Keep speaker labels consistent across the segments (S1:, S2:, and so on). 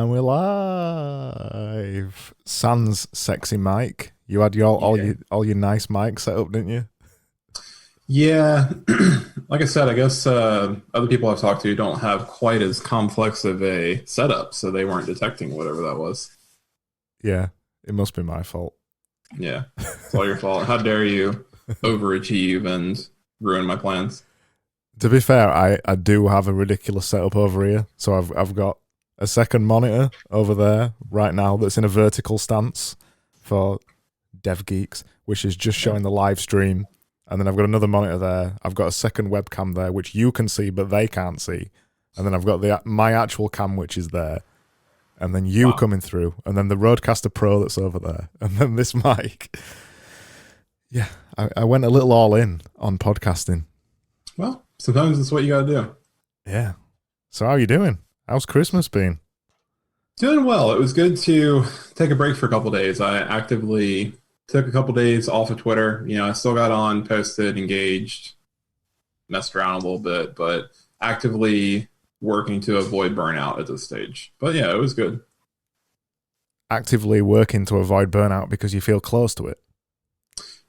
S1: And we're live. Sans sexy mic. You had all your nice mics set up, didn't you?
S2: Yeah, like I said, I guess other people I've talked to don't have quite as complex of a setup, so they weren't detecting whatever that was.
S1: Yeah, it must be my fault.
S2: Yeah, it's all your fault. How dare you overachieve and ruin my plans?
S1: To be fair, I do have a ridiculous setup over here. So I've got a second monitor over there right now that's in a vertical stance for dev geeks, which is just
S2: Yeah.
S1: showing the live stream. And then I've got another monitor there. I've got a second webcam there, which you can see, but they can't see. And then I've got my actual cam, which is there. And then you
S2: Wow.
S1: coming through. And then the Rodecaster Pro that's over there. And then this mic. Yeah, I went a little all in on podcasting.
S2: Well, sometimes it's what you got to do.
S1: Yeah. So how are you doing? How's Christmas been?
S2: Doing well. It was good to take a break for a couple days. I actively took a couple days off of Twitter. I still got on, posted, engaged, messed around a little bit, but actively working to avoid burnout at this stage. But yeah, it was good.
S1: Actively working to avoid burnout because you feel close to it.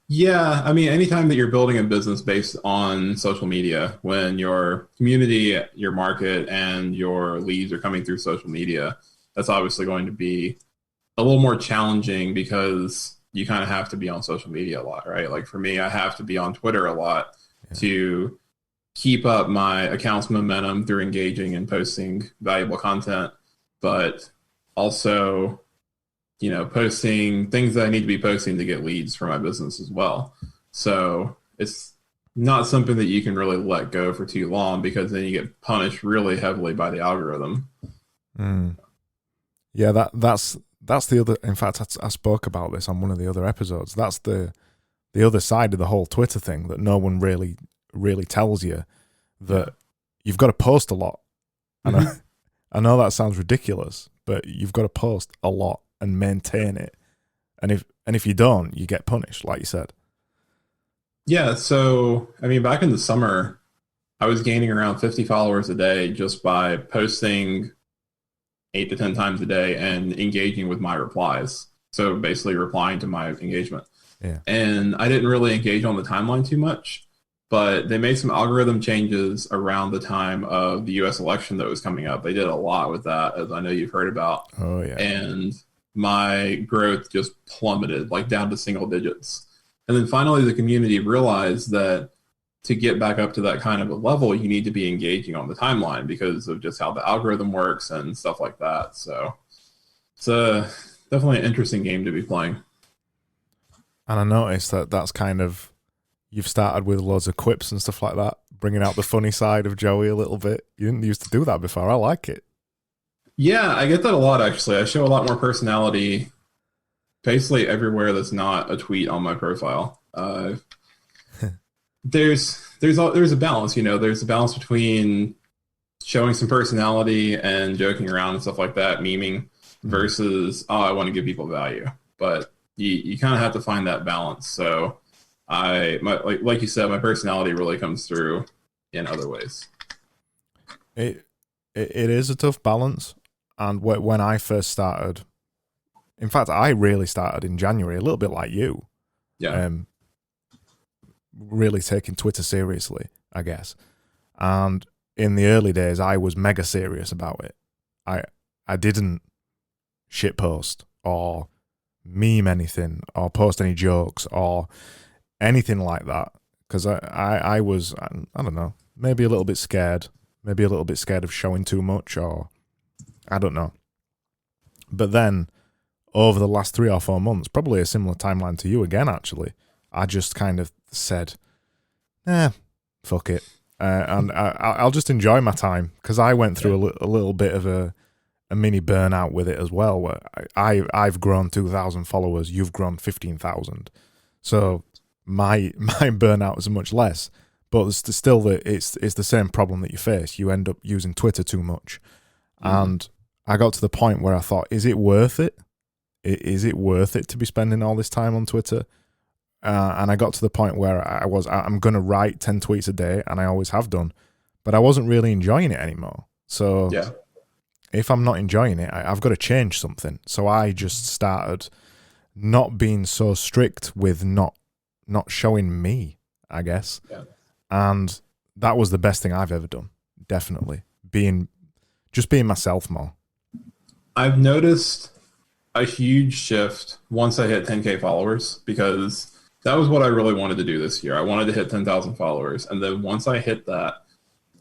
S2: Yeah, I mean, anytime that you're building a business based on social media, when your community, your market, and your leads are coming through social media, that's obviously going to be a little more challenging because you kind of have to be on social media a lot, right? Like for me, I have to be on Twitter a lot to keep up my account's momentum through engaging and posting valuable content, but also posting things that I need to be posting to get leads for my business as well. So it's not something that you can really let go for too long because then you get punished really heavily by the algorithm.
S1: Mm. Yeah, that's the other. In fact, I spoke about this on one of the other episodes. That's the other side of the whole Twitter thing that no one really tells you, that you've got to post a lot. And I know that sounds ridiculous, but you've got to post a lot and maintain it. And if you don't, you get punished, like you said.
S2: Yeah, so I mean, back in the summer, I was gaining around 50 followers a day just by posting 8 to 10 times a day and engaging with my replies. So basically replying to my engagement.
S1: Yeah.
S2: And I didn't really engage on the timeline too much, but they made some algorithm changes around the time of the US election that was coming up. They did a lot with that, as I know you've heard about.
S1: Oh, yeah.
S2: And my growth just plummeted, like down to single digits. And then finally, the community realized that to get back up to that kind of a level, you need to be engaging on the timeline because of just how the algorithm works and stuff like that. So it's definitely an interesting game to be playing.
S1: And I noticed that's kind of, you've started with loads of quips and stuff like that, bringing out the funny side of Joey a little bit. You didn't used to do that before. I like it.
S2: Yeah, I get that a lot, actually. I show a lot more personality basically everywhere that's not a tweet on my profile. There's a balance, there's a balance between showing some personality and joking around and stuff like that, memeing, versus, I want to give people value. But you kind of have to find that balance. So like you said, my personality really comes through in other ways.
S1: It is a tough balance. And when I first started, in fact, I really started in January, a little bit like you.
S2: Yeah.
S1: Really taking Twitter seriously, I guess. And in the early days, I was mega serious about it. I didn't shitpost or meme anything or post any jokes or anything like that, because I was, I don't know, maybe a little bit scared of showing too much, or I don't know. But then over the last 3 or 4 months, probably a similar timeline to you again, actually, I just kind of said, fuck it. And I'll just enjoy my time, because I went through a little bit of a mini burnout with it as well, where I've grown 2,000 followers, you've grown 15,000. So my burnout is much less, but it's still it's the same problem that you face. You end up using Twitter too much. And I got to the point where I thought, is it worth it? Is it worth it to be spending all this time on Twitter? And I got to the point where I'm going to write 10 tweets a day, and I always have done, but I wasn't really enjoying it anymore. So if I'm not enjoying it, I've got to change something. So I just started not being so strict with not showing me, I guess.
S2: Yeah.
S1: And that was the best thing I've ever done. Definitely being myself more.
S2: I've noticed a huge shift once I hit 10K followers, because that was what I really wanted to do this year. I wanted to hit 10,000 followers. And then once I hit that,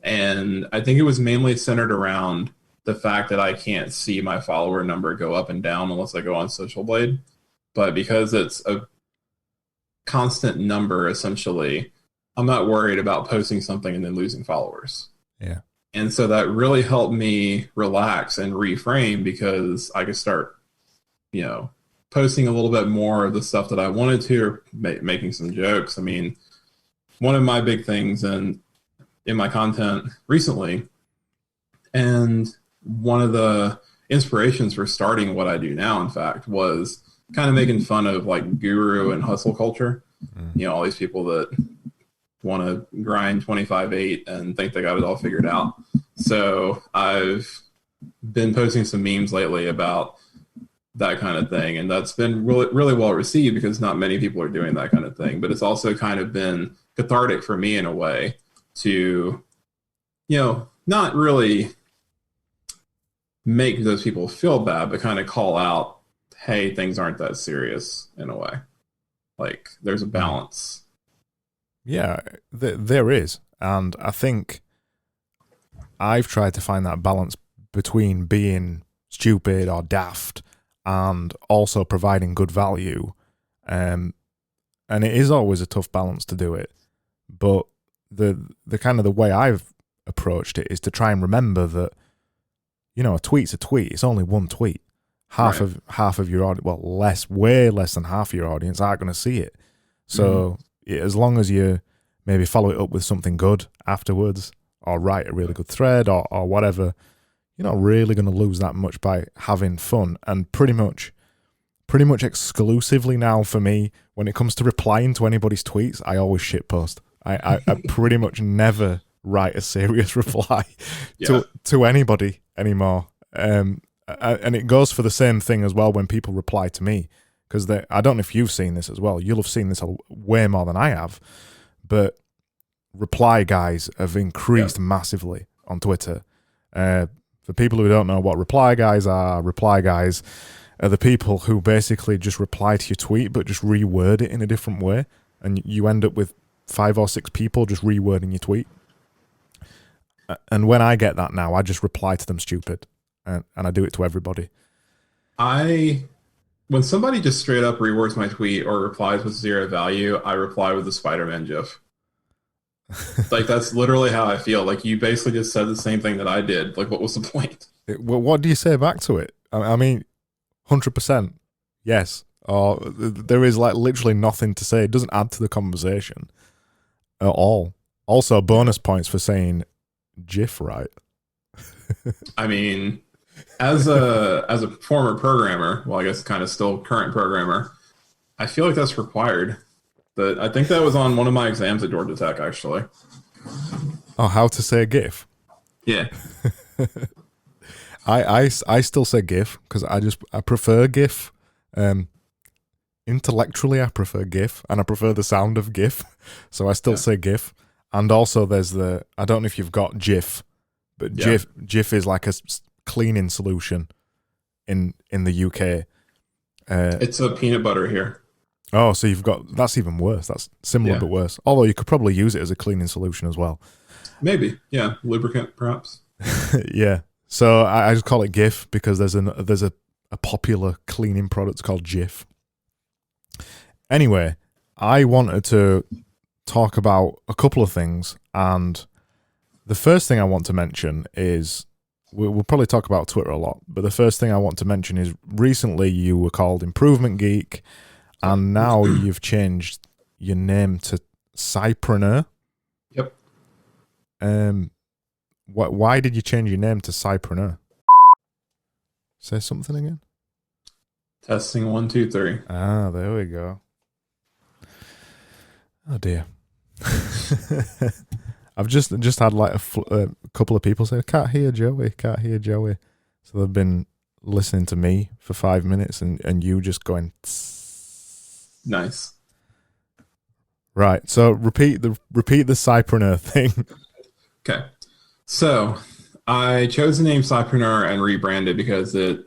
S2: and I think it was mainly centered around the fact that I can't see my follower number go up and down unless I go on Social Blade. But because it's a constant number, essentially, I'm not worried about posting something and then losing followers.
S1: Yeah.
S2: And so that really helped me relax and reframe, because I could start, posting a little bit more of the stuff that I wanted to, or making some jokes. I mean, one of my big things in my content recently, and one of the inspirations for starting what I do now, in fact, was kind of making fun of like guru and hustle culture. All these people that want to grind 25/8 and think they got it all figured out. So I've been posting some memes lately about that kind of thing, and that's been really, really well received, because not many people are doing that kind of thing. But it's also kind of been cathartic for me in a way to, not really make those people feel bad, but kind of call out, hey, things aren't that serious in a way. Like, there's a balance.
S1: Yeah, there is. And I think I've tried to find that balance between being stupid or daft and also providing good value. And it is always a tough balance to do it. But the kind of the way I've approached it is to try and remember that, a tweet's a tweet. It's only one tweet. Half of your audience, well, way less than half of your audience aren't going to see it. So as long as you maybe follow it up with something good afterwards, or write a really good thread, or whatever, you're not really going to lose that much by having fun. And pretty much exclusively now for me, when it comes to replying to anybody's tweets, I always shitpost. I pretty much never write a serious reply to anybody anymore. And it goes for the same thing as well when people reply to me, because I don't know if you've seen this as well. You'll have seen this way more than I have, but reply guys have increased massively on Twitter. For people who don't know what reply guys are the people who basically just reply to your tweet but just reword it in a different way, and you end up with 5 or 6 people just rewording your tweet. And when I get that now, I just reply to them stupid, and I do it to everybody.
S2: When somebody just straight up rewords my tweet or replies with zero value, I reply with the Spider-Man GIF. Like, that's literally how I feel. Like, you basically just said the same thing that I did. Like, what was the point?
S1: Well, what do you say back to it? I mean, 100% yes. Or there is like literally nothing to say. It doesn't add to the conversation at all. Also, bonus points for saying GIF right.
S2: I mean, as a former programmer, well, I guess kind of still current programmer, I feel like that's required. But I think that was on one of my exams at Georgia Tech, actually.
S1: Oh, how to say GIF?
S2: Yeah.
S1: I still say GIF because I prefer GIF. Intellectually, I prefer GIF, and I prefer the sound of GIF, so I still say GIF. And also, there's I don't know if you've got GIF, but GIF is like a cleaning solution in the UK.
S2: It's a peanut butter here.
S1: Oh, so that's even worse. That's similar but worse. Although you could probably use it as a cleaning solution as well.
S2: Maybe, yeah, lubricant perhaps.
S1: Yeah. So I just call it GIF because there's a popular cleaning product called GIF. Anyway, I wanted to talk about a couple of things, and the first thing I want to mention is we'll probably talk about Twitter a lot, but the first thing I want to mention is recently you were called Improvement Geek, and now you've changed your name to Psypreneur.
S2: Yep.
S1: Why did you change your name to Psypreneur? Say something again.
S2: Testing 1, 2, 3.
S1: Ah, there we go. Oh dear. I've just had like a couple of people say, "Can't hear Joey, can't hear Joey." So they've been listening to me for 5 minutes and you just going, tss.
S2: Nice.
S1: Right. So repeat the Psypreneur thing.
S2: Okay. So I chose the name Psypreneur and rebranded because it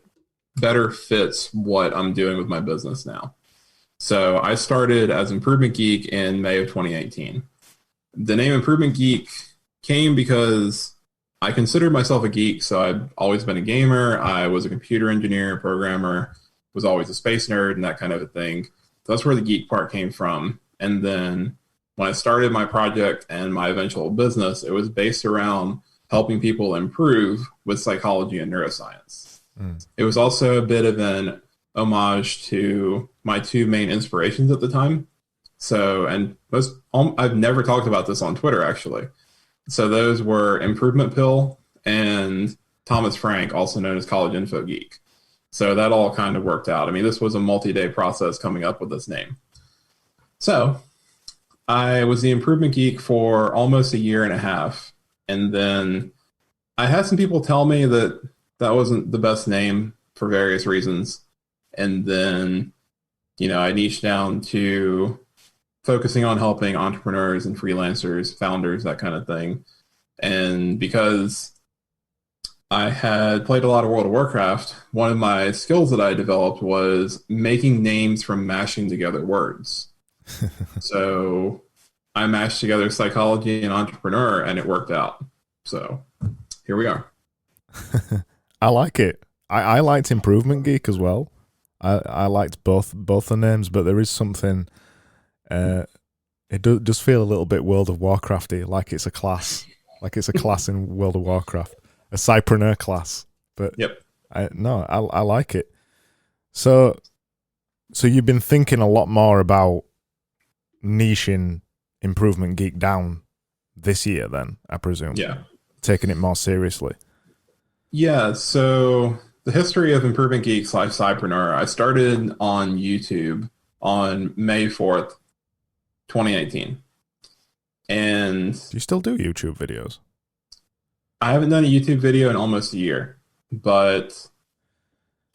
S2: better fits what I'm doing with my business now. So I started as Improvement Geek in May of 2018. The name Improvement Geek came because I considered myself a geek. So I've always been a gamer. I was a computer engineer, programmer, was always a space nerd and that kind of a thing. So that's where the geek part came from. And then when I started my project and my eventual business, it was based around helping people improve with psychology and neuroscience. It was also a bit of an homage to my two main inspirations at the time. So, and I've never talked about this on Twitter, actually. So those were Improvement Pill and Thomas Frank, also known as College Info Geek. So that all kind of worked out. I mean, this was a multi-day process coming up with this name. So I was the Improvement Geek for almost 1.5 years. And then I had some people tell me that that wasn't the best name for various reasons. And then, I niched down to focusing on helping entrepreneurs and freelancers, founders, that kind of thing. And because I had played a lot of World of Warcraft, one of my skills that I developed was making names from mashing together words. So I mashed together psychology and entrepreneur, and it worked out. So here we are.
S1: I like it. I liked Improvement Geek as well. I liked both the names, but there is something. It does feel a little bit World of Warcrafty, like it's a class, in World of Warcraft, a Psypreneur class. But
S2: yep,
S1: I like it. So you've been thinking a lot more about niching Improvement Geek down this year, then I presume.
S2: Yeah,
S1: taking it more seriously.
S2: Yeah. So the history of Improvement Geek / Psypreneur, I started on YouTube on May 4th, 2018. And
S1: do you still do YouTube videos?
S2: I haven't done a YouTube video in almost a year, but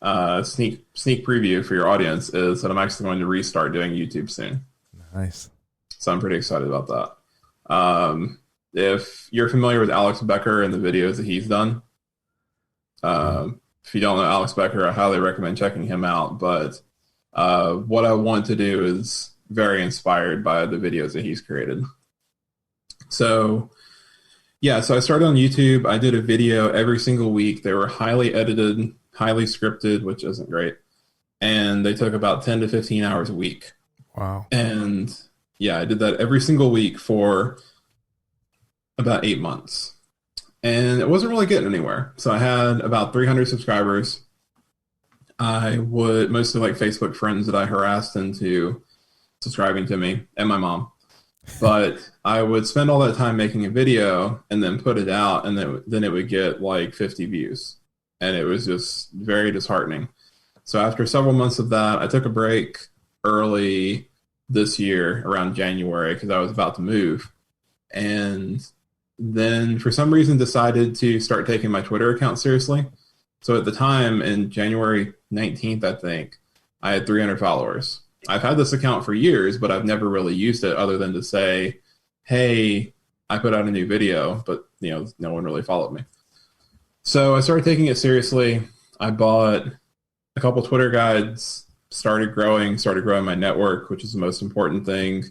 S2: sneak preview for your audience is that I'm actually going to restart doing YouTube soon.
S1: Nice.
S2: So I'm pretty excited about that. If you're familiar with Alex Becker and the videos that he's done, if you don't know Alex Becker, I highly recommend checking him out. But what I want to do is very inspired by the videos that he's created. So I started on YouTube. I did a video every single week. They were highly edited, highly scripted, which isn't great. And they took about 10 to 15 hours a week.
S1: Wow.
S2: And I did that every single week for about 8 months. And it wasn't really getting anywhere. So I had about 300 subscribers. I would mostly like Facebook friends that I harassed into subscribing to me, and my mom. But I would spend all that time making a video and then put it out, and then it would get like 50 views. And it was just very disheartening. So after several months of that, I took a break early this year around January because I was about to move. And then for some reason decided to start taking my Twitter account seriously. So at the time, in January 19th, I think, I had 300 followers. I've had this account for years, but I've never really used it other than to say, hey, I put out a new video, but no one really followed me. So I started taking it seriously. I bought a couple Twitter guides, started growing my network, which is the most important thing.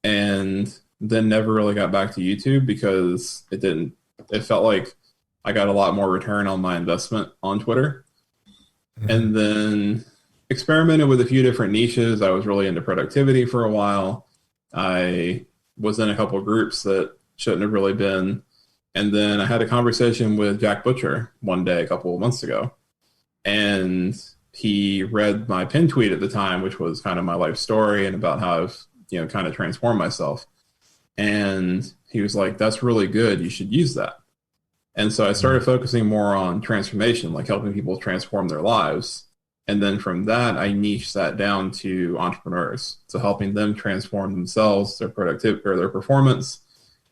S2: And then never really got back to YouTube because it felt like I got a lot more return on my investment on Twitter. Mm-hmm. And then experimented with a few different niches. I was really into productivity for a while. I was in a couple of groups that shouldn't have really been. And then I had a conversation with Jack Butcher one day a couple of months ago. And he read my pin tweet at the time, which was kind of my life story and about how I've kind of transformed myself. And he was like, that's really good. You should use that. And so I started focusing more on transformation, like helping people transform their lives. And then from that, I niched that down to entrepreneurs. So helping them transform themselves, their productivity or their performance,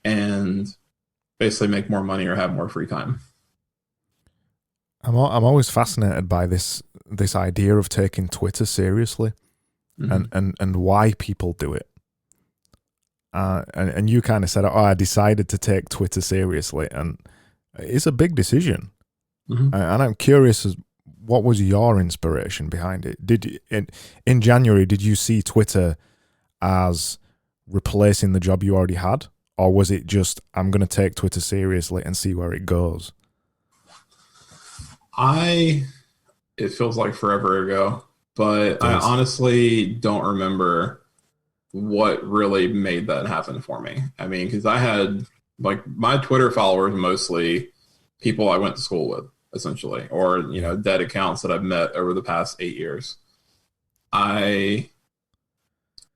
S2: and basically make more money or have more free time.
S1: I'm always fascinated by this idea of taking Twitter seriously, and why people do it. And you kind of said, I decided to take Twitter seriously, and it's a big decision. And I'm curious, what was your inspiration behind it? Did you, in January, did you see Twitter as replacing the job you already had, or was it just, I'm going to take Twitter seriously and see where it goes?
S2: It feels like forever ago, but I honestly don't remember what really made that happen for me. I mean, because I had, like, my Twitter followers mostly people I went to school with, essentially, or, you know, dead accounts that I've met over the past 8 years. I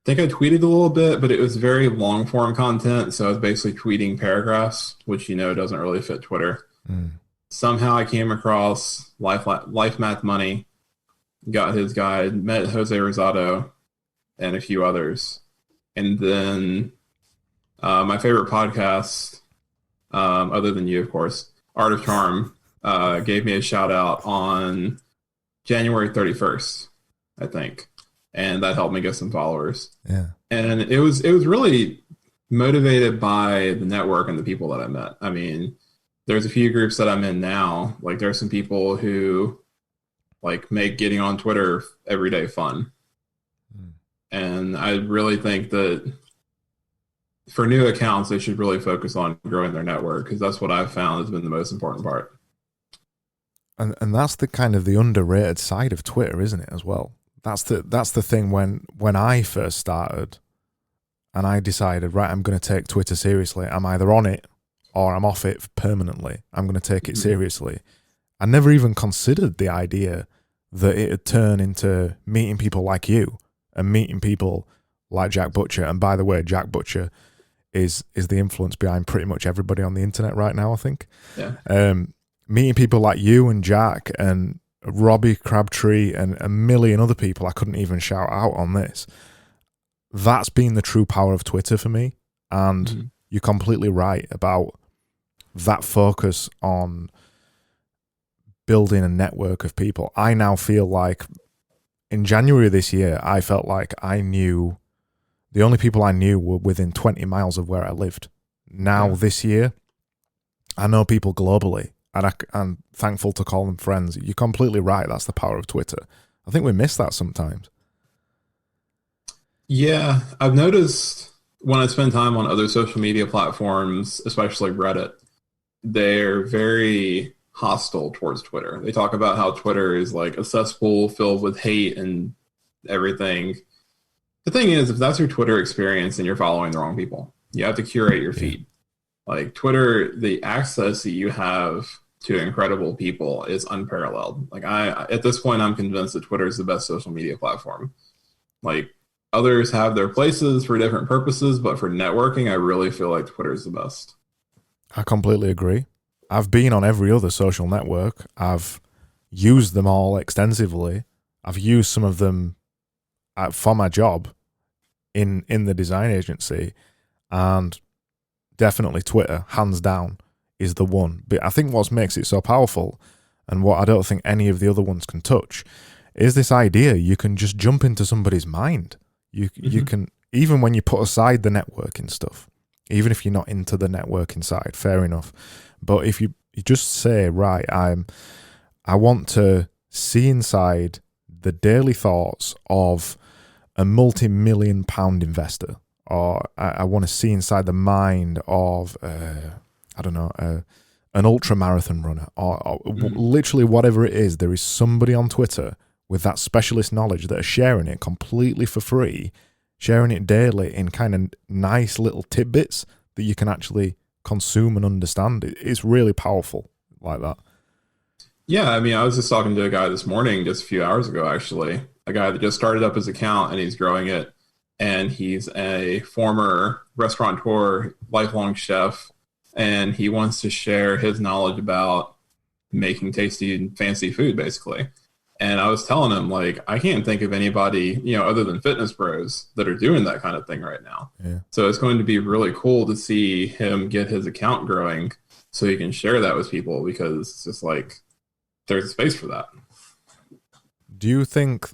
S2: think I tweeted a little bit, but it was very long form content. So I was basically tweeting paragraphs, which, you know, doesn't really fit Twitter. Somehow I came across Life Math Money, got his guide, met Jose Rosado and a few others. And then my favorite podcast, other than you, of course, Art of Charm, gave me a shout out on January 31st, I think. And that helped me get some followers.
S1: Yeah.
S2: And it was really motivated by the network and the people that I met. I mean, there's a few groups that I'm in now. Like, there's some people who, like, make getting on Twitter every day fun. And I really think that for new accounts, they should really focus on growing their network, because that's what I've found has been the most important part.
S1: And that's the kind of the underrated side of Twitter, isn't it, as well? That's the thing when I first started and I decided, right, I'm going to take Twitter seriously. I'm either on it or I'm off it permanently. I'm going to take it seriously. I never even considered the idea that it would turn into meeting people like you and meeting people like Jack Butcher. And by the way, Jack Butcher is the influence behind pretty much everybody on the internet right now, I think.
S2: Yeah.
S1: Meeting people like you and Jack and Robbie Crabtree and a million other people I couldn't even shout out on this. That's been the true power of Twitter for me. And you're completely right about that focus on building a network of people. I now feel like in January this year, I felt like the only people I knew were within 20 miles of where I lived. Now this year, I know people globally, and I'm thankful to call them friends. You're completely right. That's the power of Twitter. I think we miss that sometimes.
S2: Yeah, I've noticed when I spend time on other social media platforms, especially Reddit, they're very hostile towards Twitter. They talk about how Twitter is like a cesspool filled with hate and everything. The thing is, if that's your Twitter experience, then you're following the wrong people. You have to curate your feed. Like, Twitter, the access that you have to incredible people is unparalleled. Like, at this point, I'm convinced that Twitter is the best social media platform. Like, others have their places for different purposes, but for networking, I really feel like Twitter is the best.
S1: I completely agree. I've been on every other social network. I've used them all extensively. I've used some of them for my job in the design agency, and definitely Twitter, hands down, is the one. But I think what makes it so powerful, and what I don't think any of the other ones can touch, is this idea you can just jump into somebody's mind. You can, even when you put aside the networking stuff, even if you're not into the networking side, fair enough. But if you just say, right, I want to see inside the daily thoughts of a multi-million pound investor, or I want to see inside the mind of, I don't know, an ultra marathon runner, or literally whatever it is, there is somebody on Twitter with that specialist knowledge that are sharing it completely for free, sharing it daily in kind of nice little tidbits that you can actually consume and understand. It's really powerful like that.
S2: Yeah, I mean, I was just talking to a guy this morning, just a few hours ago, actually, a guy that just started up his account and he's growing it. And he's a former restaurateur, lifelong chef, and he wants to share his knowledge about making tasty and fancy food, basically. And I was telling him, like, I can't think of anybody, other than fitness bros that are doing that kind of thing right now.
S1: Yeah.
S2: So it's going to be really cool to see him get his account growing so he can share that with people, because it's just like, there's a space for that.
S1: Do you think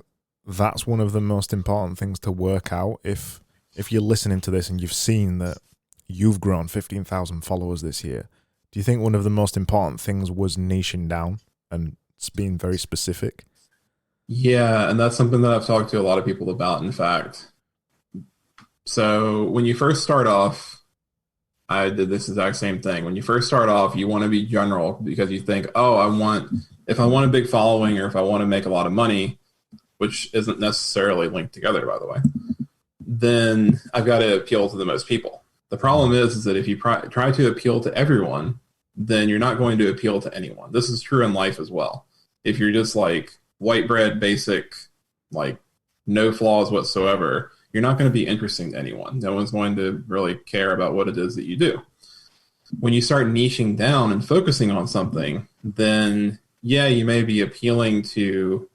S1: that's one of the most important things to work out? If you're listening to this and you've seen that you've grown 15,000 followers this year, do you think one of the most important things was niching down and being very specific?
S2: Yeah, and that's something that I've talked to a lot of people about, in fact. So when you first start off, I did this exact same thing. When you first start off, you want to be general because you think, oh, if I want a big following or if I want to make a lot of money, which isn't necessarily linked together, by the way, then I've got to appeal to the most people. The problem is that if you try to appeal to everyone, then you're not going to appeal to anyone. This is true in life as well. If you're just like white bread, basic, like no flaws whatsoever, you're not going to be interesting to anyone. No one's going to really care about what it is that you do. When you start niching down and focusing on something, then yeah, you may be appealing to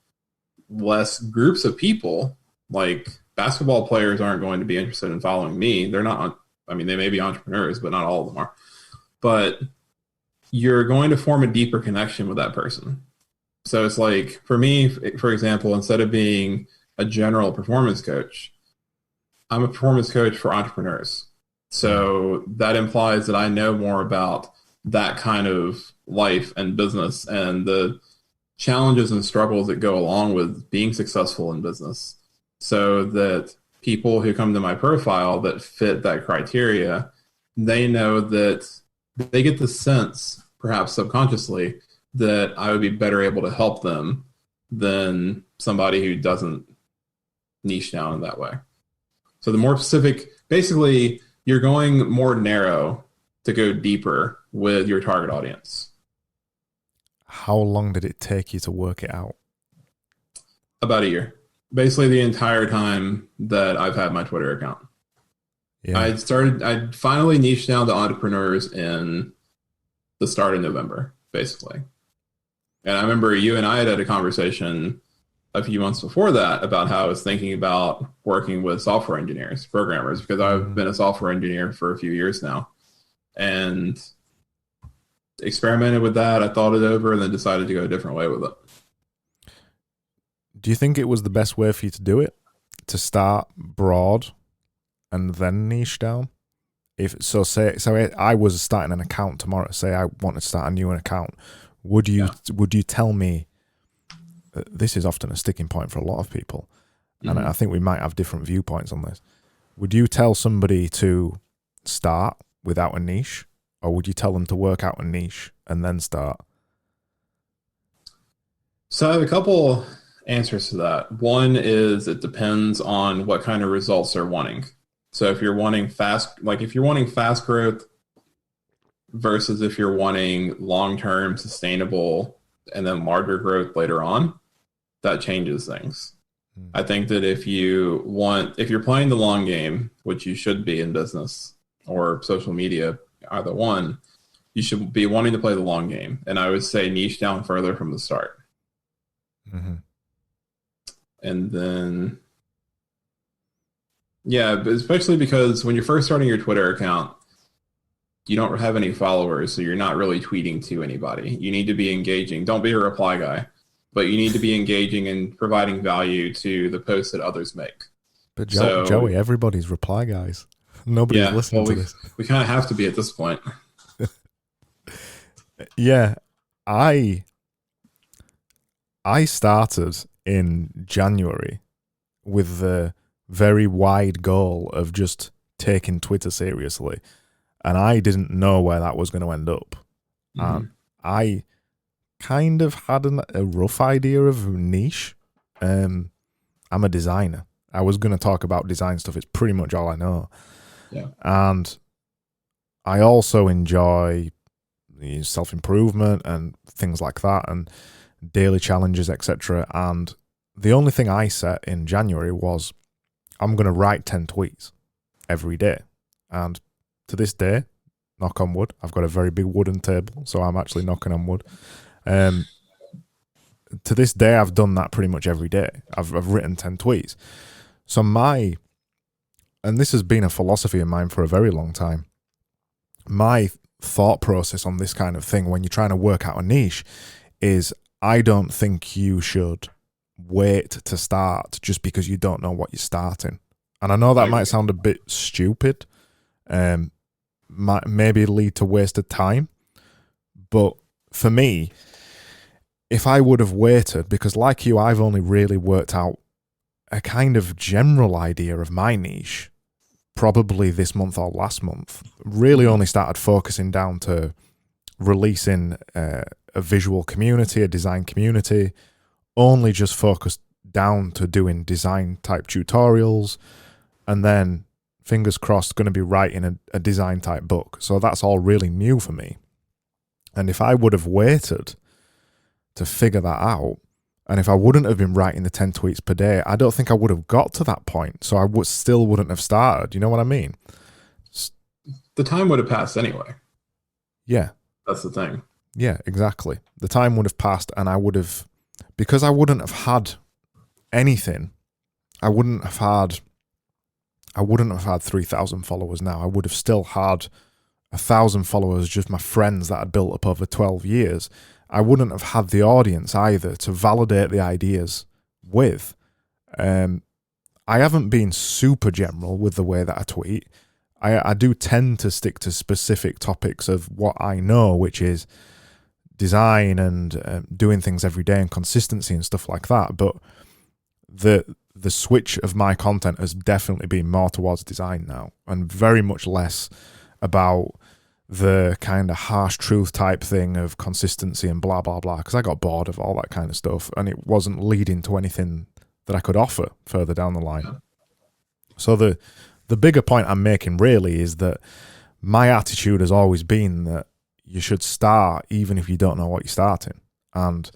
S2: less groups of people. Like basketball players aren't going to be interested in following me. They're not, I mean, they may be entrepreneurs, but not all of them are. But you're going to form a deeper connection with that person. So it's like, for me, for example, instead of being a general performance coach, I'm a performance coach for entrepreneurs. So that implies that I know more about that kind of life and business and the challenges and struggles that go along with being successful in business, so that people who come to my profile that fit that criteria, they know that they get the sense, perhaps subconsciously, that I would be better able to help them than somebody who doesn't niche down in that way. So the more specific, basically, you're going more narrow to go deeper with your target audience.
S1: How long did it take you to work it out?
S2: About a year. Basically the entire time that I've had my Twitter account. Yeah. I finally niched down to entrepreneurs in the start of November, basically. And I remember you and I had a conversation a few months before that about how I was thinking about working with software engineers, programmers, because I've been a software engineer for a few years now. And experimented with that. I thought it over and then decided to go a different way with it.
S1: Do you think it was the best way for you to do it? To start broad and then niche down? Say I was starting an account tomorrow. Say I wanted to start a new account. Would you tell me? This is often a sticking point for a lot of people, and I think we might have different viewpoints on this. Would you tell somebody to start without a niche, or would you tell them to work out a niche and then start?
S2: So I have a couple answers to that. One is it depends on what kind of results they're wanting. So if you're wanting fast growth versus if you're wanting long-term sustainable and then larger growth later on, that changes things. I think that if you're playing the long game, which you should be in business or social media, either one, you should be wanting to play the long game. And I would say niche down further from the start. Mm-hmm. And then, yeah, but especially because when you're first starting your Twitter account, you don't have any followers, so you're not really tweeting to anybody. You need to be engaging. Don't be a reply guy, but you need to be engaging and providing value to the posts that others make.
S1: But Joey, everybody's reply guys. Nobody's listening to this.
S2: We kind of have to be at this point.
S1: Yeah, I started in January with the very wide goal of just taking Twitter seriously, and I didn't know where that was going to end up. Mm-hmm. I kind of had a rough idea of niche. I'm a designer. I was going to talk about design stuff. It's pretty much all I know. Yeah. And I also enjoy self-improvement and things like that and daily challenges, etc. And the only thing I set in January was I'm going to write 10 tweets every day. And to this day, knock on wood, I've got a very big wooden table, so I'm actually knocking on wood. To this day, I've done that pretty much every day. I've written 10 tweets. So and this has been a philosophy of mine for a very long time, my thought process on this kind of thing when you're trying to work out a niche is I don't think you should wait to start just because you don't know what you're starting. And I know that might sound a bit stupid, might maybe lead to wasted time. But for me, if I would have waited, because like you, I've only really worked out a kind of general idea of my niche, probably this month or last month, really only started focusing down to releasing a visual community, a design community, only just focused down to doing design type tutorials, and then fingers crossed going to be writing a design type book. So that's all really new for me. And if I would have waited to figure that out, and if I wouldn't have been writing the 10 tweets per day, I don't think I would have got to that point. So I still wouldn't have started. You know what I mean?
S2: The time would have passed anyway.
S1: Yeah.
S2: That's the thing.
S1: Yeah, exactly. The time would have passed, and I would have, because I wouldn't have had anything, I wouldn't have had 3,000 followers now. I would have still had 1,000 followers, just my friends that I'd built up over 12 years. I wouldn't have had the audience either to validate the ideas with. I haven't been super general with the way that I tweet. I do tend to stick to specific topics of what I know, which is design and doing things every day and consistency and stuff like that. But the switch of my content has definitely been more towards design now, and very much less about the kind of harsh truth type thing of consistency and blah, blah, blah, because I got bored of all that kind of stuff, and it wasn't leading to anything that I could offer further down the line. So the bigger point I'm making really is that my attitude has always been that you should start even if you don't know what you're starting. And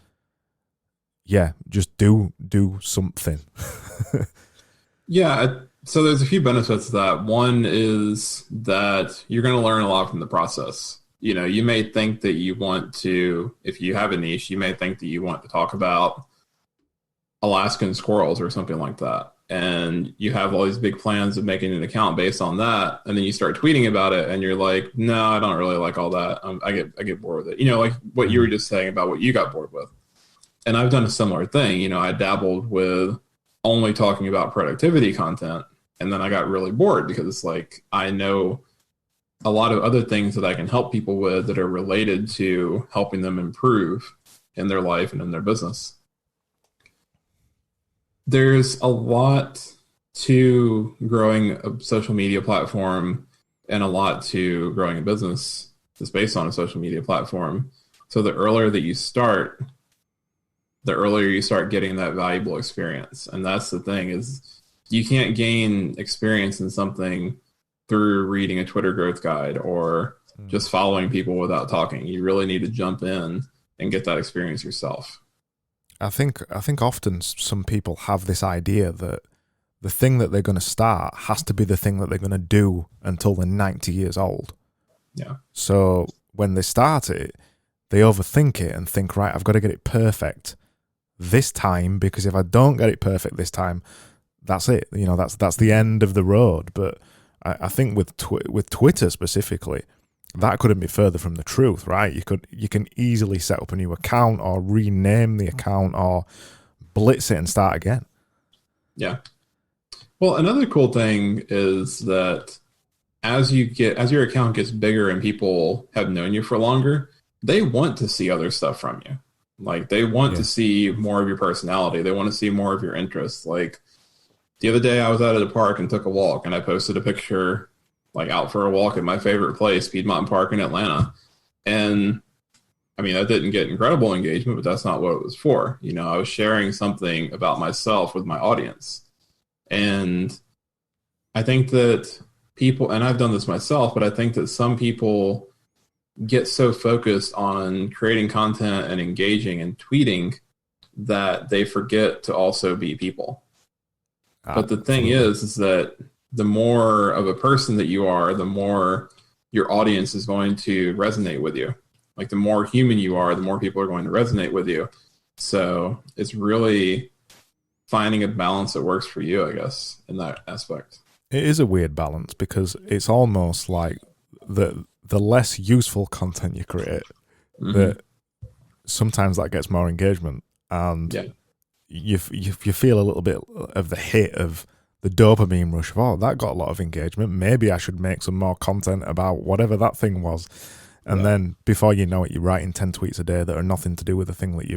S1: yeah, just do something.
S2: Yeah. So there's a few benefits to that. One is that you're going to learn a lot from the process. You know, you may think that you want to, if you have a niche, you may think that you want to talk about Alaskan squirrels or something like that. And you have all these big plans of making an account based on that. And then you start tweeting about it and you're like, no, I don't really like all that. I get bored with it. You know, like what you were just saying about what you got bored with. And I've done a similar thing. You know, I dabbled with only talking about productivity content. And then I got really bored because it's like, I know a lot of other things that I can help people with that are related to helping them improve in their life and in their business. There's a lot to growing a social media platform and a lot to growing a business that's based on a social media platform. So the earlier that you start, the earlier you start getting that valuable experience. And that's the thing, is you can't gain experience in something through reading a Twitter growth guide or just following people without talking. You really need to jump in and get that experience yourself.
S1: I think often some people have this idea that the thing that they're going to start has to be the thing that they're going to do until they're 90 years old.
S2: Yeah.
S1: So when they start it, they overthink it and think, right, I've got to get it perfect this time, because if I don't get it perfect this time, that's it. You know, that's the end of the road. But I think with Twitter specifically, that couldn't be further from the truth, right? You can easily set up a new account or rename the account or blitz it and start again.
S2: Yeah. Well, another cool thing is that as your account gets bigger and people have known you for longer, they want to see other stuff from you. Like they want to see more of your personality. They want to see more of your interests. Like the other day I was out at a park and took a walk and I posted a picture like out for a walk at my favorite place, Piedmont Park in Atlanta. And I mean, that didn't get incredible engagement, but that's not what it was for. You know, I was sharing something about myself with my audience. And I think that people, and I've done this myself, but I think that some people get so focused on creating content and engaging and tweeting that they forget to also be people. But the thing is that the more of a person that you are, the more your audience is going to resonate with you. Like the more human you are, the more people are going to resonate with you. So it's really finding a balance that works for you, I guess, in that aspect.
S1: It is a weird balance because it's almost like the less useful content you create, the sometimes that gets more engagement, and
S2: Yeah.
S1: you feel a little bit of the hit of the dopamine rush of, oh, that got a lot of engagement. Maybe I should make some more content about whatever that thing was. And then before you know it, you're writing 10 tweets a day that are nothing to do with the thing that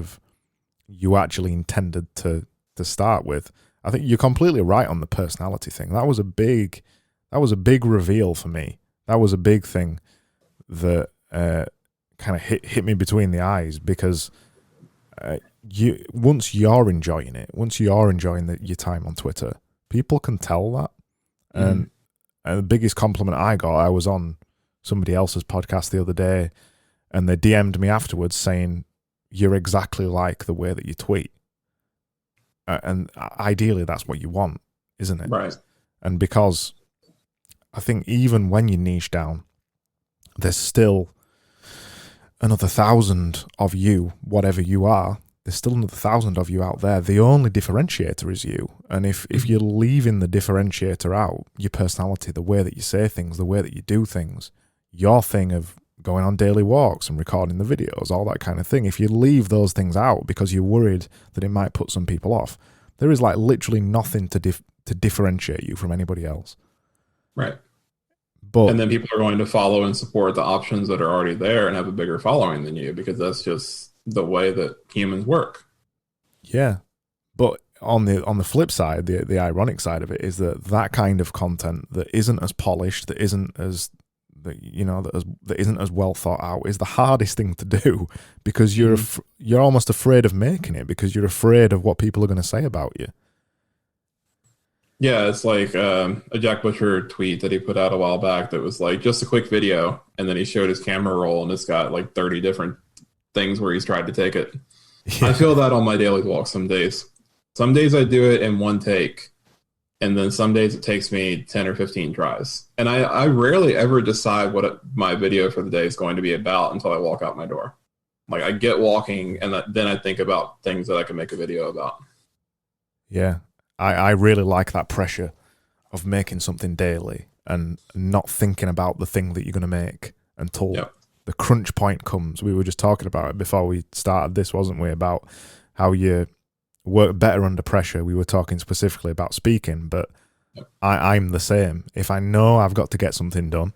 S1: you actually intended to start with. I think you're completely right on the personality thing. That was a big reveal for me. That was a big thing that kind of hit me between the eyes, because once you're enjoying it, once you're enjoying your time on Twitter, people can tell that. And the biggest compliment I got, I was on somebody else's podcast the other day, and they DM'd me afterwards saying, "You're exactly like the way that you tweet." And ideally, that's what you want, isn't it?
S2: Right.
S1: And because I think even when you niche down, there's still another 1,000 of you, whatever you are. There's still another 1,000 of you out there. The only differentiator is you. And if you're leaving the differentiator out, your personality, the way that you say things, the way that you do things, your thing of going on daily walks and recording the videos, all that kind of thing, if you leave those things out because you're worried that it might put some people off, there is like literally nothing to differentiate you from anybody else.
S2: Right.
S1: But,
S2: and then people are going to follow and support the options that are already there and have a bigger following than you, because that's just the way that humans work.
S1: Yeah. But on the flip side, the ironic side of it is that kind of content that isn't as polished, that isn't as that isn't as well thought out, is the hardest thing to do, because you're almost afraid of making it, because you're afraid of what people are going to say about you.
S2: Yeah, it's like a Jack Butcher tweet that he put out a while back that was like just a quick video, and then he showed his camera roll, and it's got like 30 different things where he's tried to take it. Yeah. I feel that on my daily walk some days. Some days I do it in one take, and then some days it takes me 10 or 15 tries. And I rarely ever decide what my video for the day is going to be about until I walk out my door. Like, I get walking, and then I think about things that I can make a video about.
S1: Yeah. I really like that pressure of making something daily and not thinking about the thing that you're going to make until the crunch point comes. We were just talking about it before we started this, wasn't we, about how you work better under pressure. We were talking specifically about speaking, but I'm the same. If I know I've got to get something done,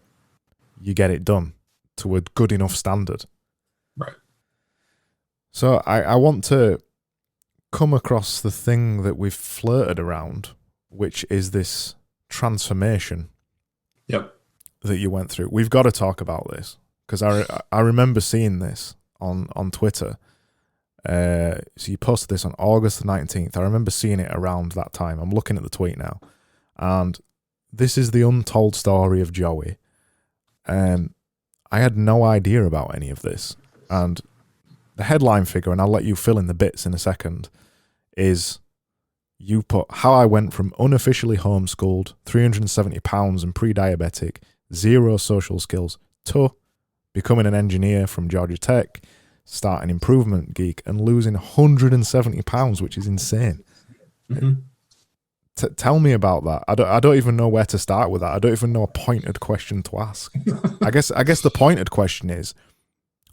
S1: you get it done to a good enough standard.
S2: Right.
S1: So I want to come across the thing that we've flirted around, which is this transformation that you went through. We've got to talk about this, because I remember seeing this on Twitter. So you posted this on August the 19th. I remember seeing it around that time. I'm looking at the tweet now, and this is the untold story of Joey. I had no idea about any of this, and the headline figure, and I'll let you fill in the bits in a second, is you put how I went from unofficially homeschooled, 370 pounds and pre-diabetic, zero social skills, to becoming an engineer from Georgia Tech, starting Improvement Geek, and losing 170 pounds, which is insane.
S2: Mm-hmm.
S1: Tell me about that. I don't even know where to start with that. I don't even know a pointed question to ask. I guess the pointed question is,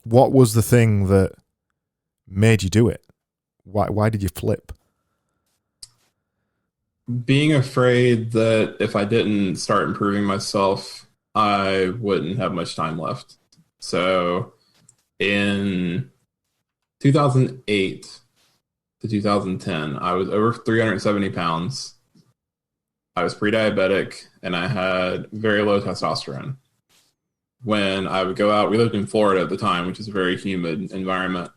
S1: what was the thing that made you do it? Why did you flip?
S2: Being afraid that if I didn't start improving myself, I wouldn't have much time left. So in 2008 to 2010, I was over 370 pounds. I was pre-diabetic, and I had very low testosterone. When I would go out, we lived in Florida at the time, which is a very humid environment.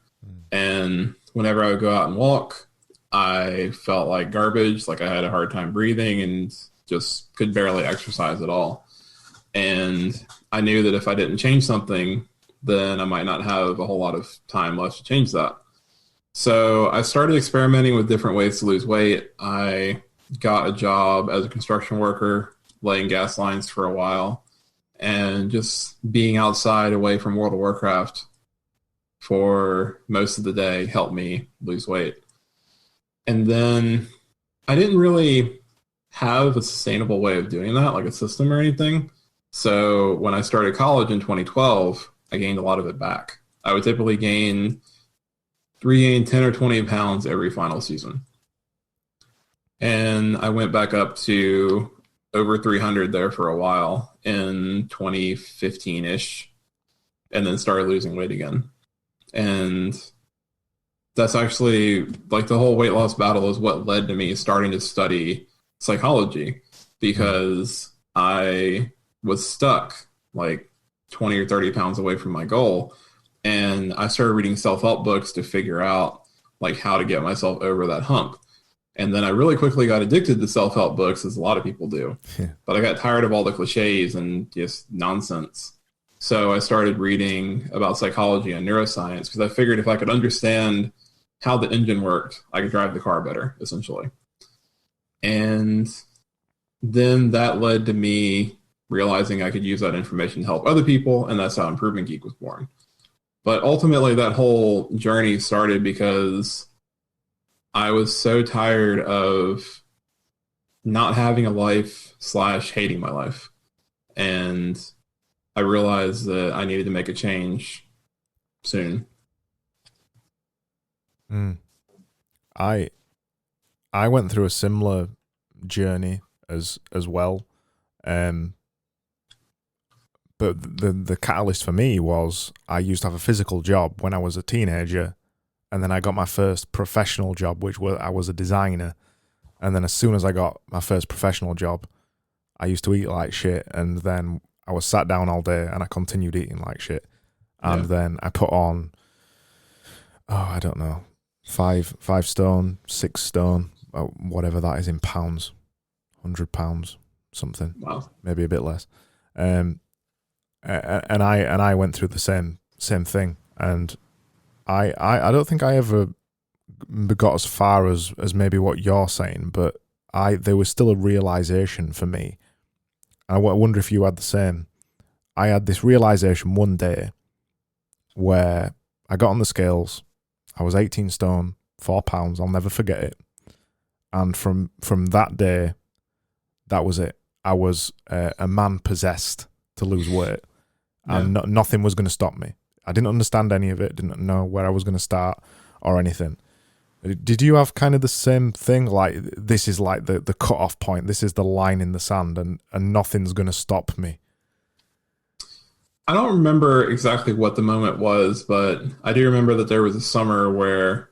S2: And whenever I would go out and walk, I felt like garbage, like I had a hard time breathing and just could barely exercise at all. And I knew that if I didn't change something, then I might not have a whole lot of time left to change that. So I started experimenting with different ways to lose weight. I got a job as a construction worker, laying gas lines for a while, and just being outside away from World of Warcraft for most of the day helped me lose weight. And then I didn't really have a sustainable way of doing that, like a system or anything. So when I started college in 2012, I gained a lot of it back. I would typically gain regained 10 or 20 pounds every final season. And I went back up to over 300 there for a while in 2015-ish, and then started losing weight again. And that's actually like the whole weight loss battle is what led to me starting to study psychology, because I was stuck like 20 or 30 pounds away from my goal. And I started reading self-help books to figure out like how to get myself over that hump. And then I really quickly got addicted to self-help books, as a lot of people do.
S1: Yeah.
S2: But I got tired of all the cliches and just nonsense. So I started reading about psychology and neuroscience, because I figured if I could understand how the engine worked, I could drive the car better, essentially. And then that led to me realizing I could use that information to help other people, and that's how Improvement Geek was born. But ultimately, that whole journey started because I was so tired of not having a life / hating my life. And I realized that I needed to make a change soon.
S1: I went through a similar journey as well. But the catalyst for me was I used to have a physical job when I was a teenager, and then I got my first professional job, which was I was a designer. And then as soon as I got my first professional job, I used to eat like shit, and then I was sat down all day and I continued eating like shit. And then I put on, I don't know, 5 stone, 6 stone, whatever that is in pounds, 100 pounds, something.
S2: Wow.
S1: Maybe a bit less. And I went through the same thing, and I don't think I ever got as far as maybe what you're saying, but there was still a realization for me. I wonder if you had the same. I had this realization one day where I got on the scales. I was 18 stone, 4 pounds. I'll never forget it. And from that day, that was it. I was a man possessed to lose weight, and nothing was going to stop me. I didn't understand any of it, didn't know where I was going to start or anything. Did you have kind of the same thing? Like, this is like the cut-off point. This is the line in the sand, and nothing's going to stop me.
S2: I don't remember exactly what the moment was, but I do remember that there was a summer where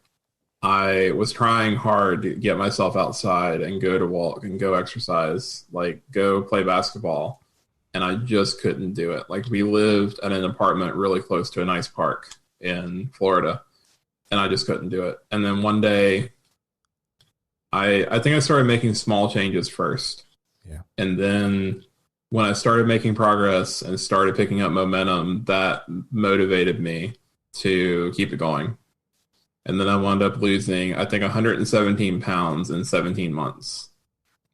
S2: I was trying hard to get myself outside and go to walk and go exercise, like go play basketball. And I just couldn't do it. Like, we lived at an apartment really close to a nice park in Florida, and I just couldn't do it. And then one day, I think I started making small changes first.
S1: Yeah.
S2: And then when I started making progress and started picking up momentum, that motivated me to keep it going. And then I wound up losing, I think, 117 pounds in 17 months.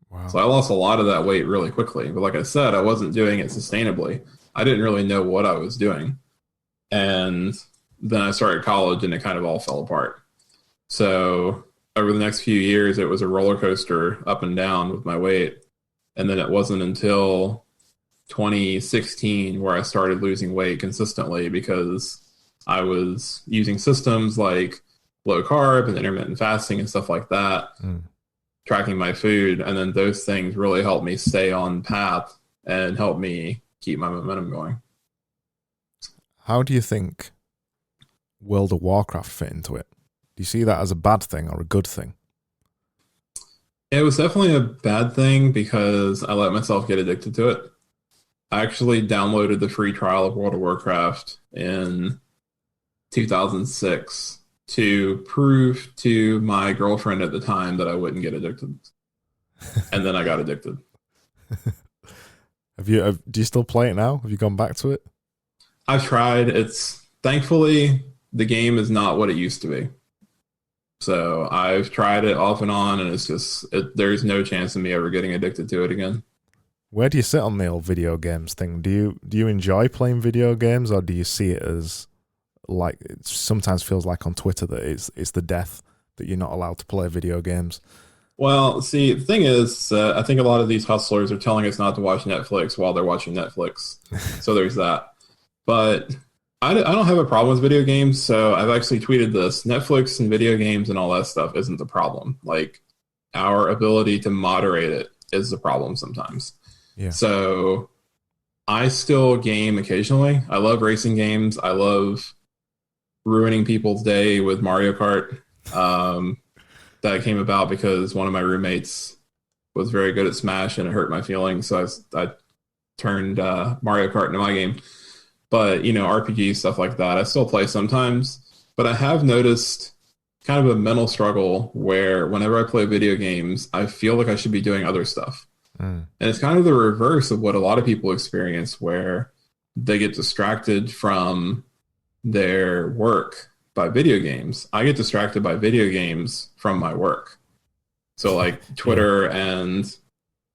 S1: Wow.
S2: So I lost a lot of that weight really quickly. But like I said, I wasn't doing it sustainably. I didn't really know what I was doing. And then I started college, and it kind of all fell apart. So over the next few years, it was a roller coaster up and down with my weight. And then it wasn't until 2016 where I started losing weight consistently, because I was using systems like low carb and intermittent fasting and stuff like that, tracking my food. And then those things really helped me stay on path and help me keep my momentum going.
S1: How do you think World of Warcraft fit into it? Do you see that as a bad thing or a good thing?
S2: It was definitely a bad thing because I let myself get addicted to it. I actually downloaded the free trial of World of Warcraft in 2006 to prove to my girlfriend at the time that I wouldn't get addicted. And then I got addicted.
S1: Do you still play it now? Have you gone back to it?
S2: I've tried. Thankfully, the game is not what it used to be. So I've tried it off and on, and there's no chance of me ever getting addicted to it again.
S1: Where do you sit on the old video games thing? Do you enjoy playing video games, or do you see it as, like, it sometimes feels like on Twitter that it's the death that you're not allowed to play video games?
S2: Well, see, the thing is, I think a lot of these hustlers are telling us not to watch Netflix while they're watching Netflix. So there's that. But I don't have a problem with video games, so I've actually tweeted this. Netflix and video games and all that stuff isn't the problem. Like, our ability to moderate it is the problem sometimes.
S1: Yeah.
S2: So I still game occasionally. I love racing games. I love ruining people's day with Mario Kart. That came about because one of my roommates was very good at Smash and it hurt my feelings. So I turned Mario Kart into my game. But, RPG, stuff like that, I still play sometimes. But I have noticed kind of a mental struggle where whenever I play video games, I feel like I should be doing other stuff. And it's kind of the reverse of what a lot of people experience, where they get distracted from their work by video games. I get distracted by video games from my work. So like Twitter, and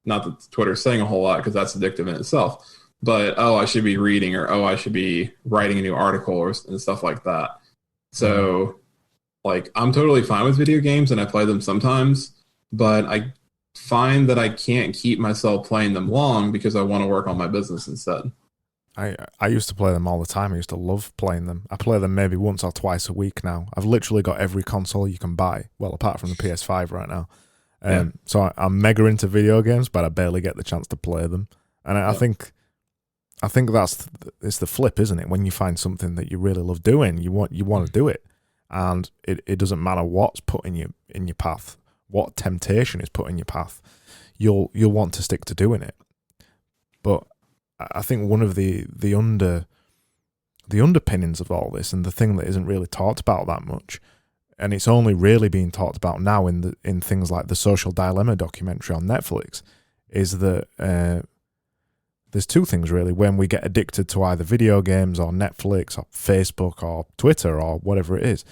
S2: not that Twitter's saying a whole lot because that's addictive in itself, but I should be reading, or I should be writing a new article, and stuff like that. So like, I'm totally fine with video games and I play them sometimes, but I find that I can't keep myself playing them long because I want to work on my business instead.
S1: I used to play them all the time. I used to love playing them. I play them maybe once or twice a week now. I've literally got every console you can buy. Well, apart from the PS5 right now. So I'm mega into video games, but I barely get the chance to play them. And I think it's the flip, isn't it? When you find something that you really love doing, you want to do it, and it doesn't matter what's put in your path, what temptation is put in your path, you'll want to stick to doing it. But I think one of the underpinnings of all this, and the thing that isn't really talked about that much, and it's only really being talked about now in things like the Social Dilemma documentary on Netflix, is that there's two things really. When we get addicted to either video games or Netflix or Facebook or Twitter or whatever it is,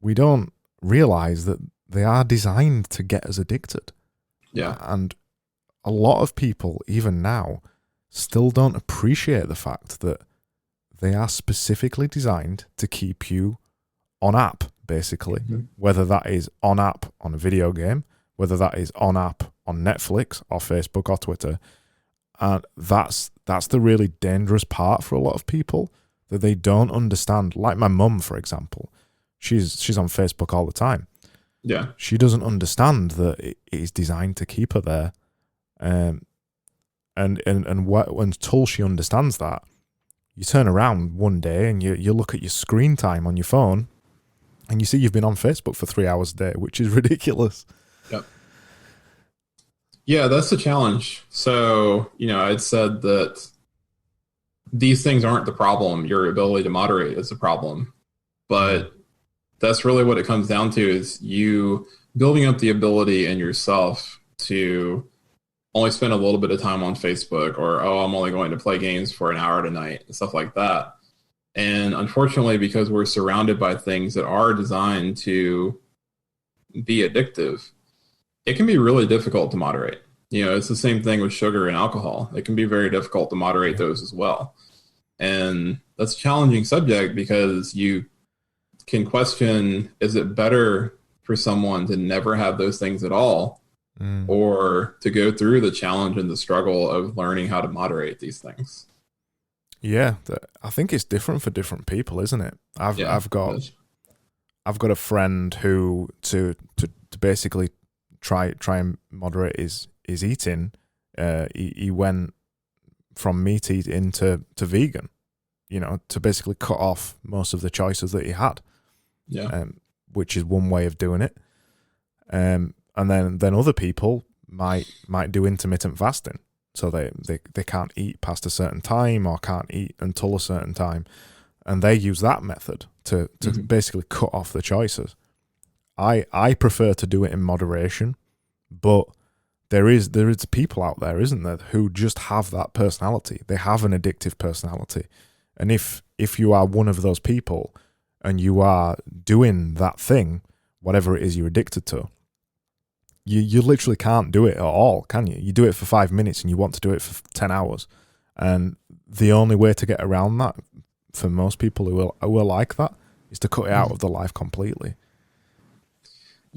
S1: we don't realize that they are designed to get us addicted.
S2: Yeah.
S1: And a lot of people, even now, still don't appreciate the fact that they are specifically designed to keep you on app, basically. Whether that is on app on a video game, whether that is on app on Netflix or Facebook or Twitter. And that's the really dangerous part for a lot of people, that they don't understand. Like my mum, for example, she's on Facebook all the time.
S2: Yeah.
S1: She doesn't understand that it is designed to keep her there. And until she understands that, you turn around one day and you look at your screen time on your phone and you see you've been on Facebook for 3 hours a day, which is ridiculous.
S2: Yep. Yeah, that's the challenge. So, I'd said that these things aren't the problem. Your ability to moderate is the problem. But that's really what it comes down to, is you building up the ability in yourself to only spend a little bit of time on Facebook, or, I'm only going to play games for an hour tonight, and stuff like that. And unfortunately, because we're surrounded by things that are designed to be addictive, it can be really difficult to moderate. It's the same thing with sugar and alcohol. It can be very difficult to moderate those as well. And that's a challenging subject, because you can question, is it better for someone to never have those things at all, or to go through the challenge and the struggle of learning how to moderate these things?
S1: Yeah, I think it's different for different people, isn't it? I've got a friend who to basically try and moderate his eating. He went from meat eating to vegan, to basically cut off most of the choices that he had.
S2: Yeah,
S1: which is one way of doing it. And then other people might do intermittent fasting. So they can't eat past a certain time, or can't eat until a certain time. And they use that method to basically cut off the choices. I prefer to do it in moderation, but there is people out there, isn't there, who just have that personality. They have an addictive personality. And if you are one of those people and you are doing that thing, whatever it is you're addicted to, you literally can't do it at all, can you? You do it for 5 minutes and you want to do it for 10 hours. And the only way to get around that, for most people who are like that, is to cut it out of their life completely.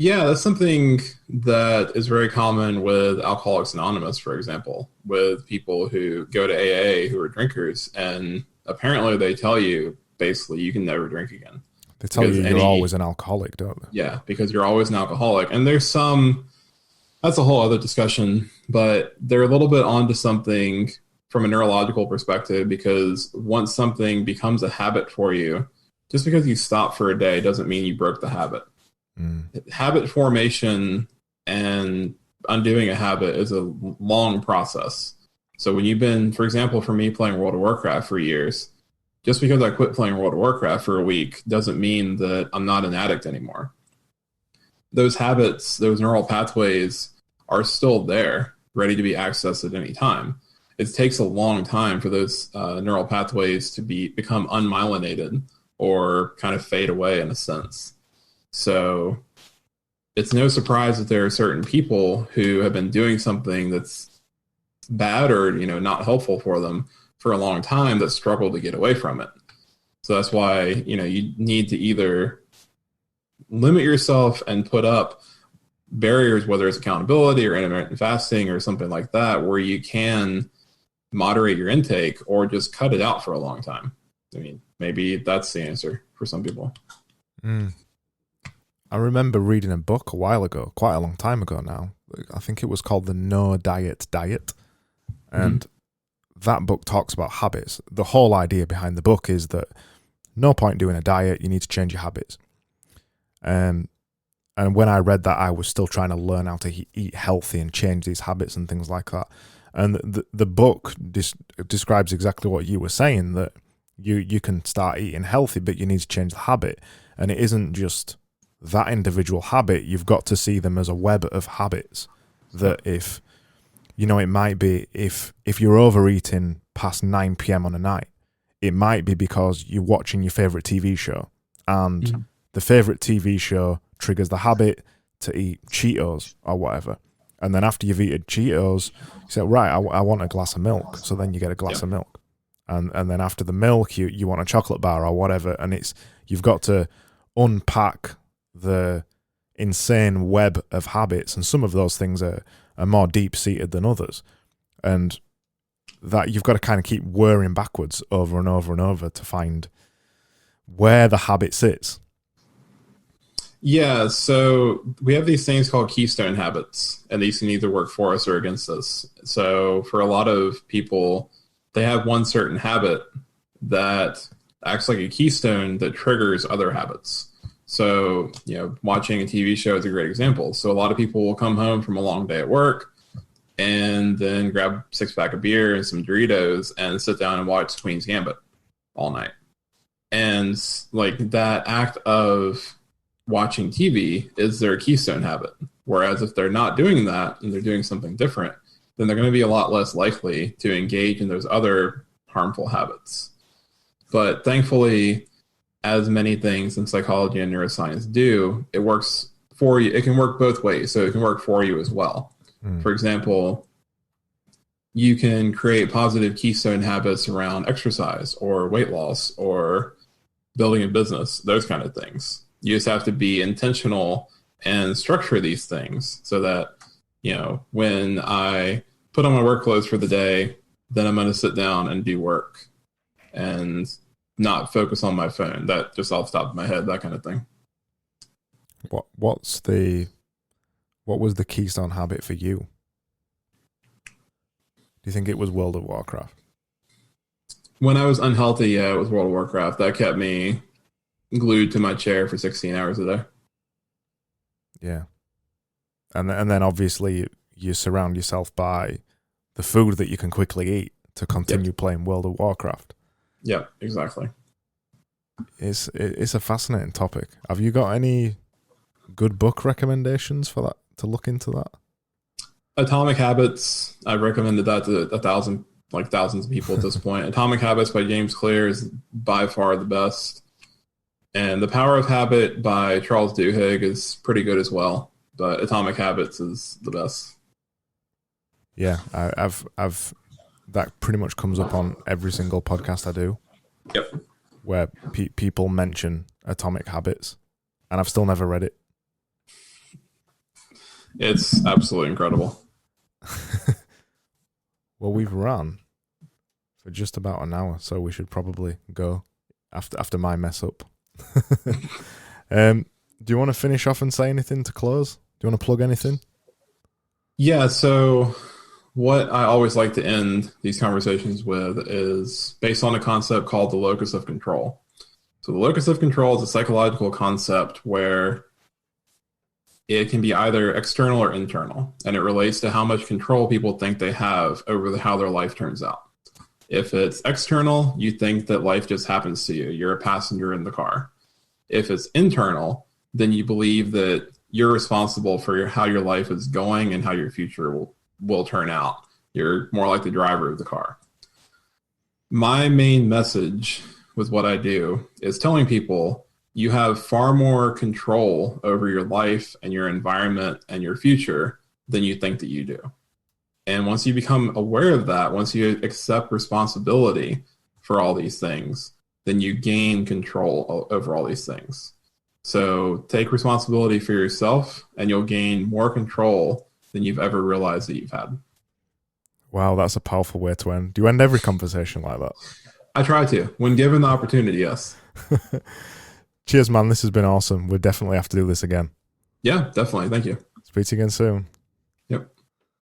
S2: Yeah, that's something that is very common with Alcoholics Anonymous, for example, with people who go to AA who are drinkers, and apparently they tell you basically you can never drink again.
S1: They tell
S2: Because
S1: you you're always an alcoholic, don't they?
S2: yeah, because you're always an alcoholic. And there's some, that's a whole other discussion, but they're a little bit onto something from a neurological perspective, because once something becomes a habit for you, just because you stop for a day doesn't mean you broke the habit. Habit formation and undoing a habit is a long process. So when you've been, for example, for me playing World of Warcraft for years, just because I quit playing World of Warcraft for a week doesn't mean that I'm not an addict anymore. Those habits, those neural pathways are still there, ready to be accessed at any time. It takes a long time for those neural pathways to become unmyelinated or kind of fade away in a sense. So it's no surprise that there are certain people who have been doing something that's bad or, not helpful for them for a long time that struggle to get away from it. So that's why, you need to either limit yourself and put up barriers, whether it's accountability or intermittent fasting or something like that, where you can moderate your intake or just cut it out for a long time. I mean, maybe that's the answer for some people.
S1: I remember reading a book a while ago, quite a long time ago now. I think it was called The No Diet Diet. And that book talks about habits. The whole idea behind the book is that no point doing a diet, you need to change your habits. And when I read that, I was still trying to learn how to eat healthy and change these habits and things like that. And the book describes exactly what you were saying, that you can start eating healthy, but you need to change the habit. And it isn't just that individual habit. You've got to see them as a web of habits. That if, it might be if you're overeating past 9 p.m. on a night, it might be because you're watching your favorite TV show, and the favorite TV show triggers the habit to eat Cheetos or whatever. And then after you've eaten Cheetos, you say, right, I want a glass of milk. So then you get a glass of milk. And then after the milk, you want a chocolate bar or whatever. And you've got to unpack the insane web of habits. And some of those things are more deep-seated than others. And that you've got to kind of keep whirring backwards over and over and over to find where the habit sits.
S2: Yeah, so we have these things called keystone habits, and these can either work for us or against us. So for a lot of people, they have one certain habit that acts like a keystone that triggers other habits. So, watching a TV show is a great example. So a lot of people will come home from a long day at work and then grab a 6-pack of beer and some Doritos and sit down and watch Queen's Gambit all night. And like that act of watching TV is their keystone habit. Whereas if they're not doing that and they're doing something different, then they're going to be a lot less likely to engage in those other harmful habits. But thankfully, as many things in psychology and neuroscience do, it works for you. It can work both ways. So it can work for you as well. For example, you can create positive keystone habits around exercise or weight loss or building a business, those kind of things. You just have to be intentional and structure these things so that, when I put on my work clothes for the day, then I'm going to sit down and do work and not focus on my phone. That just off the top of my head, that kind of thing.
S1: What was the keystone habit for you? Do you think it was World of Warcraft?
S2: When I was unhealthy, yeah, it was World of Warcraft. That kept me glued to my chair for 16 hours a day.
S1: Yeah. And then obviously you surround yourself by the food that you can quickly eat to continue playing World of Warcraft.
S2: Yeah, exactly.
S1: It's a fascinating topic. Have you got any good book recommendations for that, to look into that?
S2: Atomic Habits. I've recommended that to thousands of people at this point. Atomic Habits by James Clear is by far the best. And The Power of Habit by Charles Duhigg is pretty good as well. But Atomic Habits is the best.
S1: Yeah, I've that pretty much comes up on every single podcast I do.
S2: Yep.
S1: Where people mention Atomic Habits, and I've still never read it.
S2: It's absolutely incredible.
S1: Well, we've run for just about an hour, so we should probably go after my mess up. Do you want to finish off and say anything to close? Do you want to plug anything?
S2: Yeah, so what I always like to end these conversations with is based on a concept called the locus of control. So the locus of control is a psychological concept where it can be either external or internal, and it relates to how much control people think they have over how their life turns out. If it's external, you think that life just happens to you. You're a passenger in the car. If it's internal, then you believe that you're responsible for how your life is going and how your future will turn out. You're more like the driver of the car. My main message with what I do is telling people you have far more control over your life and your environment and your future than you think that you do. And once you become aware of that, once you accept responsibility for all these things, then you gain control over all these things. So take responsibility for yourself and you'll gain more control than you've ever realized that you've had.
S1: Wow, that's a powerful way to end. Do you end every conversation like that?
S2: I try to. When given the opportunity, yes.
S1: Cheers, man. This has been awesome. We'll definitely have to do this again.
S2: Yeah, definitely. Thank you.
S1: Speak to you again soon.